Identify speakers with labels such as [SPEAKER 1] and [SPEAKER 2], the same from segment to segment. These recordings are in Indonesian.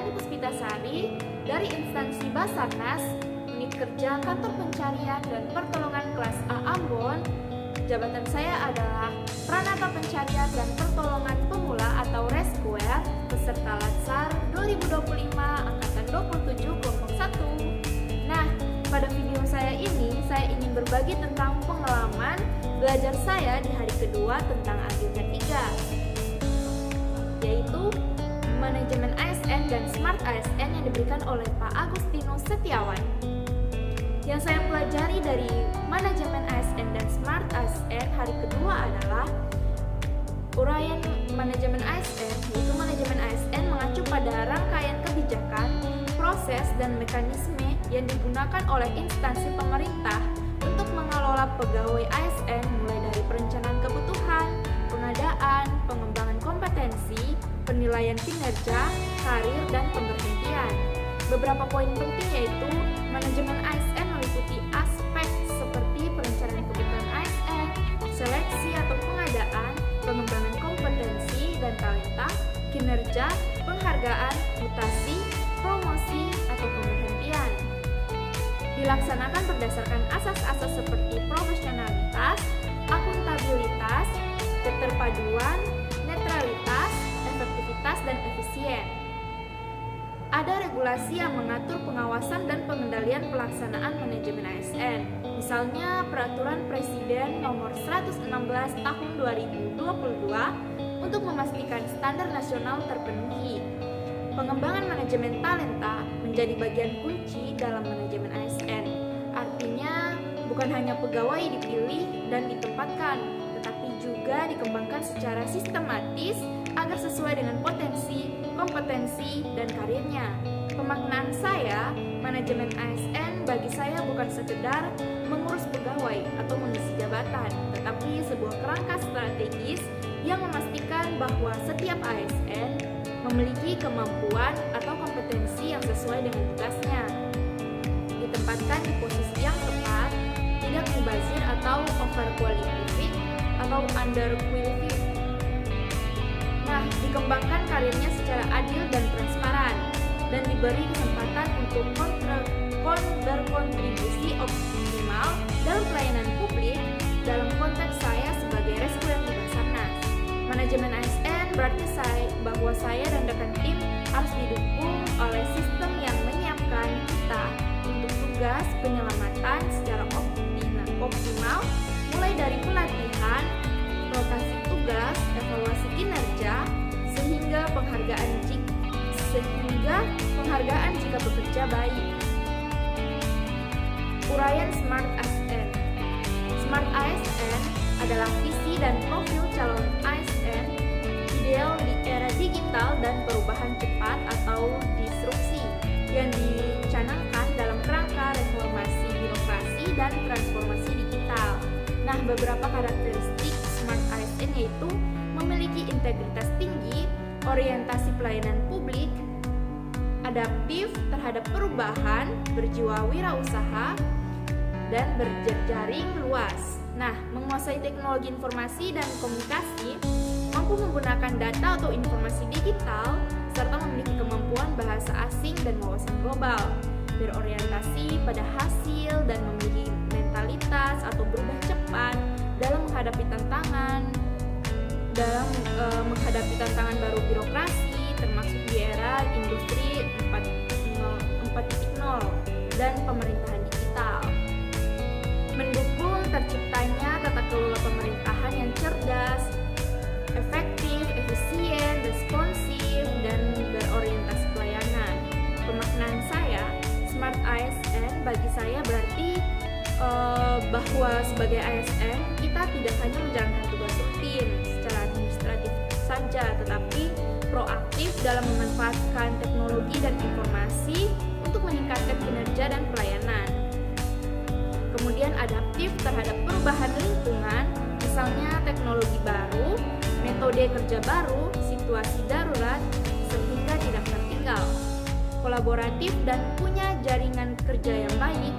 [SPEAKER 1] Dani Puspitasari dari instansi Basarnas, Unit Kerja Kantor Pencarian dan Pertolongan kelas A Ambon. Jabatan saya adalah Pranata Pencarian dan Pertolongan Pemula atau Rescuer peserta Latsar 2025 Angkatan 27 Kelompok 1. Nah, pada video saya ini, saya ingin berbagi tentang pengalaman belajar saya di hari kedua tentang agenda 3, yaitu Manajemen ASN dan Smart ASN yang diberikan oleh Pak Agustinus Setiawan. Yang saya pelajari dari Manajemen ASN dan Smart ASN hari kedua adalah uraian Manajemen ASN, yaitu Manajemen ASN mengacu pada rangkaian kebijakan, proses, dan mekanisme yang digunakan oleh instansi pemerintah untuk mengelola pegawai ASN mulai dari perencanaan kebutuhan, pengadaan, pengembangan kompetensi, penilaian kinerja, karir, dan pemberhentian. Beberapa poin penting yaitu manajemen ASN meliputi aspek seperti perencanaan kebutuhan ASN, seleksi atau pengadaan, pengembangan kompetensi dan talenta, kinerja, penghargaan, mutasi, promosi, atau pemberhentian. Dilaksanakan berdasarkan asas-asas seperti profesionalitas, akuntabilitas, keterpaduan, netralitas, efektivitas, dan efisien. Ada regulasi yang mengatur pengawasan dan pengendalian pelaksanaan manajemen ASN. Misalnya Peraturan Presiden Nomor 116 Tahun 2022 untuk memastikan standar nasional terpenuhi. Pengembangan manajemen talenta menjadi bagian kunci dalam manajemen ASN. Artinya, bukan hanya pegawai dipilih dan ditempatkan, tetapi juga dikembangkan secara sistematis agar sesuai dengan potensi, kompetensi, dan karirnya. Pemaknaan saya, manajemen ASN bagi saya bukan sekedar mengurus pegawai atau mengisi jabatan, tetapi sebuah kerangka strategis yang memastikan bahwa setiap ASN memiliki kemampuan atau kompetensi yang sesuai dengan tugasnya, ditempatkan di posisi yang tepat, tidak mubazir atau overqualified atau underqualified. Nah, dikembangkan karirnya secara adil dan transparan, dan diberi kesempatan untuk berkontribusi optimal dalam pelayanan publik dalam konteks saya sebagai rescuer di Basarnas. Manajemen ASN berarti bahwa saya dan rekan tim harus didukung oleh sistem yang menyiapkan kita untuk tugas penyelamatan secara optimal, mulai dari pelatihan, rotasi tugas, evaluasi kinerja, sehingga penghargaan jika bekerja baik. Uraian Smart ASN. Smart ASN adalah visi dan profil calon ASN ideal di era digital dan perubahan cepat atau disrupsi yang dicanangkan dalam kerangka reformasi birokrasi dan transformasi digital. Nah, beberapa karakteristik Smart ASN yaitu memiliki integritas tinggi, orientasi pelayanan publik, adaptif terhadap perubahan, berjiwa wirausaha, dan berjejaring luas. Nah, menguasai teknologi informasi dan komunikasi, mampu menggunakan data atau informasi digital, serta memiliki kemampuan bahasa asing dan wawasan global, berorientasi pada hasil dan memiliki mentalitas atau berubah cepat dalam menghadapi tantangan baru birokrasi, termasuk di era industri 4.0 dan pemerintahan digital. Mendukung terciptanya tata kelola pemerintahan yang cerdas, efektif, efisien, responsif, dan berorientasi pelayanan. Pemaknaan saya, Smart ASN bagi saya berarti bahwa sebagai ASN kita tidak hanya menjalankan tugas rutin secara administratif saja, tetapi proaktif dalam memanfaatkan teknologi dan informasi untuk meningkatkan kinerja dan pelayanan. Kemudian adaptif terhadap perubahan lingkungan, misalnya teknologi baru, metode kerja baru, situasi darurat, sehingga tidak tertinggal. Kolaboratif dan punya jaringan kerja yang baik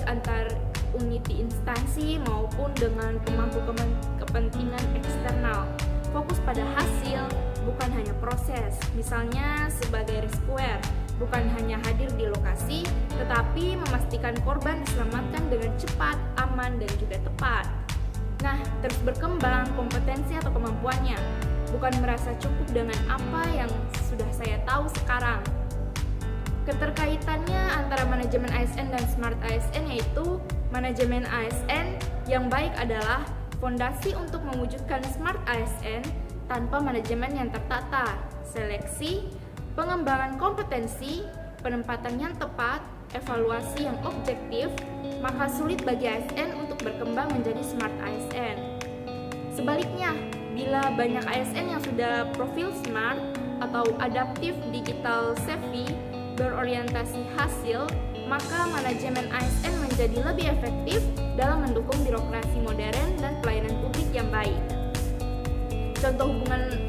[SPEAKER 1] antar unit di instansi maupun dengan pemangku kepentingan eksternal. Fokus pada hasil, bukan hanya proses. Misalnya sebagai rescuer, bukan hanya hadir di lokasi, tetapi memastikan korban diselamatkan dengan cepat, aman, dan juga tepat. Nah, terus berkembang kompetensi atau kemampuannya, bukan merasa cukup dengan apa yang sudah saya tahu sekarang. Keterkaitannya antara manajemen ASN dan Smart ASN yaitu manajemen ASN yang baik adalah fondasi untuk mewujudkan Smart ASN tanpa manajemen yang tertata, seleksi, pengembangan kompetensi, penempatan yang tepat, evaluasi yang objektif, maka sulit bagi ASN untuk berkembang menjadi Smart ASN. Sebaliknya, bila banyak ASN yang sudah profil smart atau adaptif digital savvy, berorientasi hasil, maka manajemen ASN menjadi lebih efektif dalam mendukung birokrasi modern dan pelayanan publik yang baik. Contoh hubungan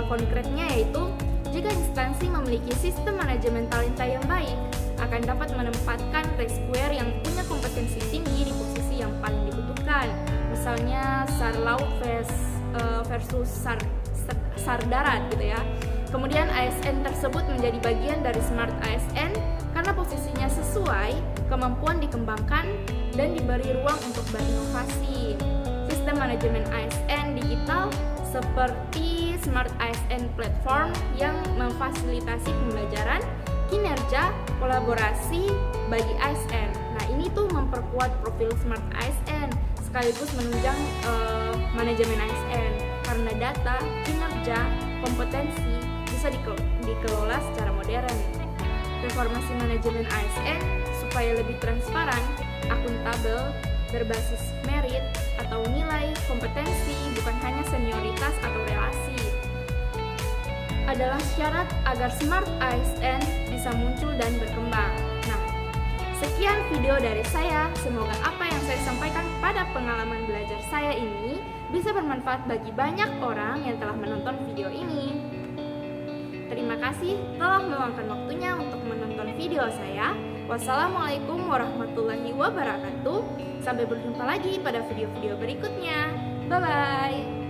[SPEAKER 1] konkretnya yaitu, jika instansi memiliki sistem manajemen talenta yang baik, akan dapat menempatkan rescuer yang punya kompetensi tinggi di posisi yang paling dibutuhkan. Misalnya SAR laut versus SAR darat gitu ya. Kemudian ASN tersebut menjadi bagian dari Smart ASN karena posisinya sesuai, kemampuan dikembangkan, dan diberi ruang untuk berinovasi. Sistem manajemen ASN digital seperti Smart ASN Platform yang memfasilitasi pembelajaran, kinerja, kolaborasi bagi ASN. Nah, ini tuh memperkuat profil Smart ASN sekaligus menunjang manajemen ASN karena data, kinerja, kompetensi bisa dikelola secara modern. Reformasi manajemen ASN supaya lebih transparan, akuntabel, berbasis merit atau nilai kompetensi bukan hanya senioritas atau relasi, adalah syarat agar Smart ASN bisa muncul dan berkembang. Nah, sekian video dari saya. Semoga apa yang saya sampaikan pada pengalaman belajar saya ini bisa bermanfaat bagi banyak orang yang telah menonton video ini. Terima kasih telah meluangkan waktunya untuk menonton video saya. Wassalamualaikum warahmatullahi wabarakatuh. Sampai berjumpa lagi pada video-video berikutnya. Bye-bye.